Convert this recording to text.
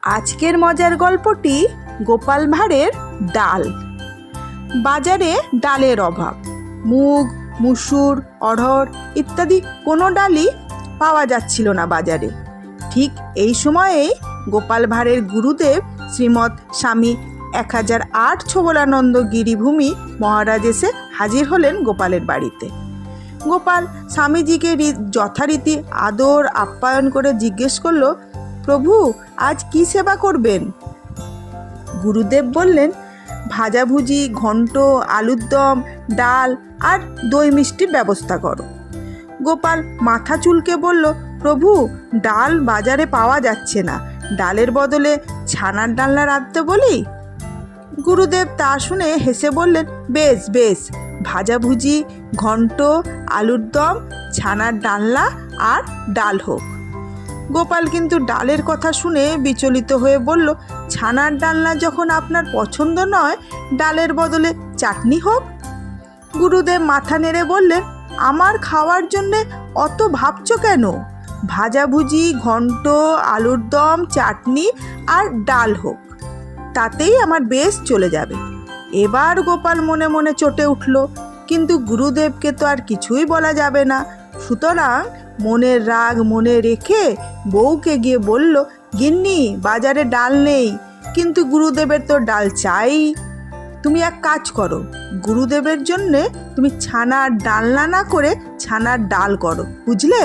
আজকের মজার গল্পটি গোপাল ভাঁড়ের ডাল। বাজারে ডালের অভাব। মুগ, মুসুর, অড়হর ইত্যাদি কোনো ডালই পাওয়া যাচ্ছিল না বাজারে। ঠিক এই সময়েই গোপাল ভাঁড়ের গুরুদেব শ্রীমৎ স্বামী 1008 ছোবলানন্দ গিরিভূমি মহারাজ এসে হাজির হলেন গোপালের বাড়িতে। গোপাল স্বামীজিকে যথারীতি আদর আপ্যায়ন করে জিজ্ঞেস করল, প্রভু আজ কি সেবা করবেন? গুরুদেব বললেন, ভাজাভুজি, ঘন্ট, আলুর দম, ডাল আর দই মিষ্টির ব্যবস্থা করো। গোপাল মাথা চুলকে বলল, প্রভু ডাল বাজারে পাওয়া যাচ্ছে না, ডালের বদলে ছানার ডালনা রাঁধতে বলি? গুরুদেব তা শুনে হেসে বললেন, বেশ বেশ, ভাজাভুজি, ঘন্ট, আলুর দম, ছানার ডালনা আর ডাল হোক। গোপাল কিন্তু ডালের কথা শুনে বিচলিত হয়ে বলল, ছানার ডালনা যখন আপনার পছন্দ নয়, ডালের বদলে চাটনি হোক। গুরুদেব মাথা নেড়ে বললেন, আমার খাওয়ার জন্যে অত ভাবছো কেন? ভাজাভুজি, ঘন্ট, আলুর দম, চাটনি আর ডাল হোক, তাতেই আমার বেশ চলে যাবে। এবার গোপাল মনে মনে চটে উঠল, কিন্তু গুরুদেবকে তো আর কিছুই বলা যাবে না। সুতরাং মনের রাগ মনে রেখে বউকে গিয়ে বলল, গিন্নি বাজারে ডাল নেই, কিন্তু গুরুদেবের তো ডাল চাই। তুমি এক কাজ করো, গুরুদেবের জন্যে তুমি ছানার ডালনা না করে ছানার ডাল করো, বুঝলে?